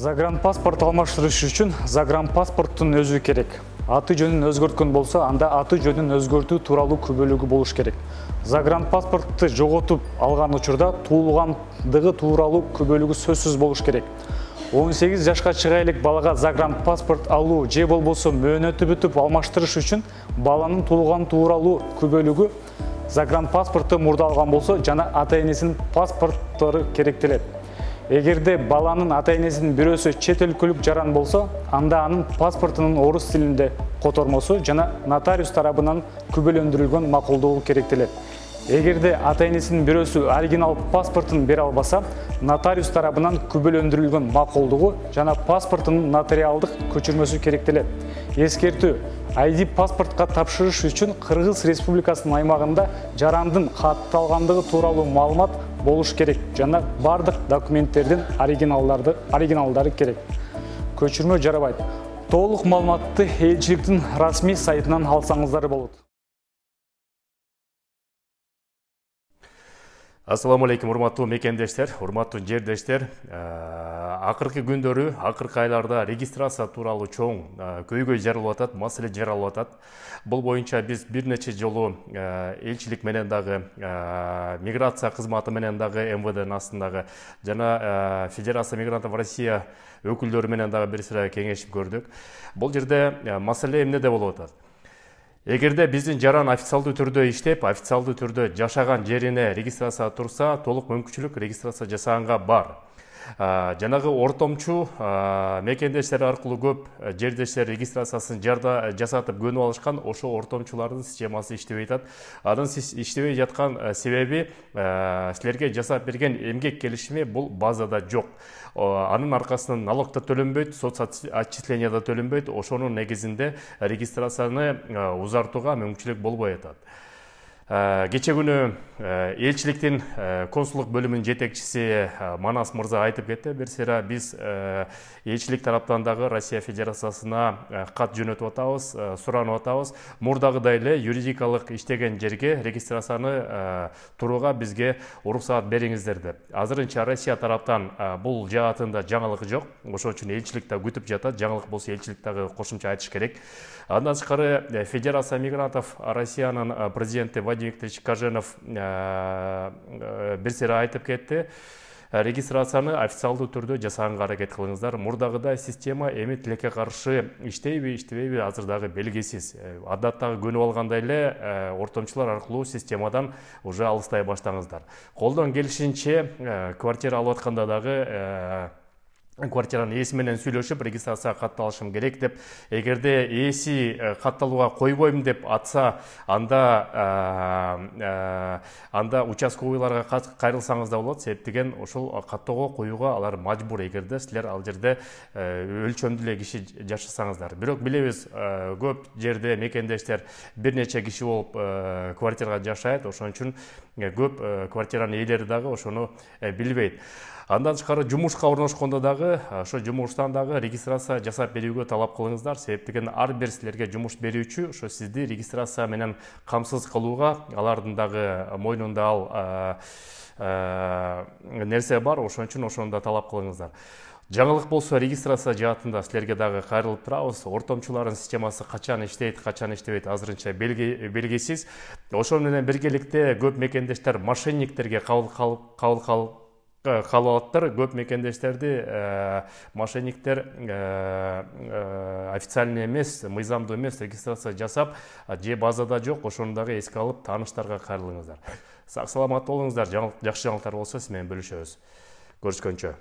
Загранпаспорт алмаштырыш үчүн загранпаспорттун өзү керек. Аты жөнүн өзгөрткөн болсо, анда аты жөнүн өзгөртүү тууралуу күбөлүгү болуш керек. Загранпаспортту жоготуп алган учурда туулгандыгы тууралуу күбөлүгү сөзсүз болуш керек. 18 жашка чыга элек балага загранпаспорт алуу же болбосо мөөнөтү бүтүп алмаштырыш үчүн баланын туулган тууралуу күбөлүгү загранпаспортто мурда алган болсо жана ата-энесинин паспорттору керектелет. Эгерде баланын ата-энесинин бирөөсү чет өлкөлүк жаран болсо, анда анын паспортунун орус тилинде котормосу жана нотариус тарабынан күбөлөндүрүлгөн макулдугу керектелет. Эгерде ата-энесинин бирөөсү оригинал паспортун бере албаса, нотариус тарабынан күбөлөндүрүлгөн макулдугу жана паспортунун нотариалдык көчүрмөсү керектелет. Эскертүү: ID паспортка тапшырыш үчүн Кыргыз Республикасынын аймагында жарандын катталгандыгы тууралуу маалымат болуш керек жана бардык документтердин оригиналдары керек. Көчүрмө жарабайт. Толук маалыматты элчиликтин расмий сайтынан алсаңыздар болот. Ассаламу алейкум, урматтуу мекендештер, урматтуу жердештер. Акыркы күндөрү, акыркы айларда регистрация тууралуу чоң көйгөй жаралып атат, маселе жаралып атат. Бул боюнча биз бир нече жолу элчилик менен дагы, миграция кызматы менен дагы, МВДнын астындагы жана Федерация мигрантов Россия өкүлдөрү менен дагы бир сыра кеңешип көрдүк. Бул жерде маселе эмнеде болуп атат? Эгерде биздин жаран официалдуу түрдө иштеп, официалдуу түрдө жашаган жерине регистрация турса, толук мүмкүнчүлүк регистрация жасаганга бар. Жанагы ортомчу мекендештер аркылуу көп жердештер регистрациясын жасатып көнүп алышкан, ошо ортомчулардын системасы иштебей атат. Анын иштебей жаткан себеби силерге жасап берген эмгек келишими бул базада жок. Анын аркасынан налог да төлөнбөйт, соцотчисление да төлөнбөйт. Ошонун негизинде регистрацияны узартууга мүмкүнчүлүк болбой атат. Кече күнү элчиликтин консулдук бөлүмүнүн жетекчиси Манас мырза айтып кетти. Бир сыйра биз элчилик тараптан дагы Россия Федерациясына кат жөнөтүп атабыз, суранып атабыз. Мурдагыдай эле юридикалык иштеген жерге регистрацияны турууга бизге уруксаат бериңиздер деп. Азырынча Россия тараптан бул жаатында жаңылык жок. Ошон үчүн элчилик да күтүп жатат. Жаңылык болсо элчилик дагы кошумча айтыш керек. Андан тышкары Федерация мигрантов Россиянын президенти Вадим Викторович Каженов бир сыйра айтып кетти. Регистрацияны официалдуу түрдө жасаганга аракет кылыңыздар. Мурдагыдай система эми тилекке каршы иштейби, иштебейби азыр дагы белгисиз. Адаттагы көнүп алгандай эле ортомчулар аркылуу системадан уже алыстай баштаңыздар. Колдон келишинче квартира алып атканда дагы квартиранын ээси менен сүйлөшүп регистрацияга катталышым керек деп, эгерде ээси катталууга койбойм деп атса, анда участковыйларга кайрылсаңыз да болот. Себеп деген ошол каттоого коюуга алар мажбур, эгерде силер ал жерде өлчөмдүү эле киши жашасаңыздар. Бирок билебиз, көп жерде мекендештер бир нече киши болуп квартирага жашайт. Ошон үчүн көп квартиранын ээлери дагы ошону билбейт. Андан тышкары жумушка орношкондо дагы ошо жумуштан дагы регистрация жасап берүүгө талап кылыңыздар. Себеп деген ар бир силерге жумуш берүүчү ошо сизди регистрация менен камсыз кылууга, алардын дагы мойнунда ал нерсе бар. Ошон үчүн ошону да талап кылыңыздар. Жаңылык болсо регистрация жаатында силерге дагы кайрылып турабыз. Ортомчулардын системасы качан иштейт, качан иштебейт азырынча белгисиз. Ошон менен биргеликте көп мекендештер мошенниктерге кабыл алаттыр. Көп мекендештерди мошенниктер официальный эмес, мыйзамдуу эмес регистрация жасап, же базада жок, ошону дагы эске алып, тааныштарга кайрылыңыздар. Сак саламат болуңуздар. Жакшы жаңылыктар болсо сиз менен бөлүшөбүз. Көрүшкөнчө.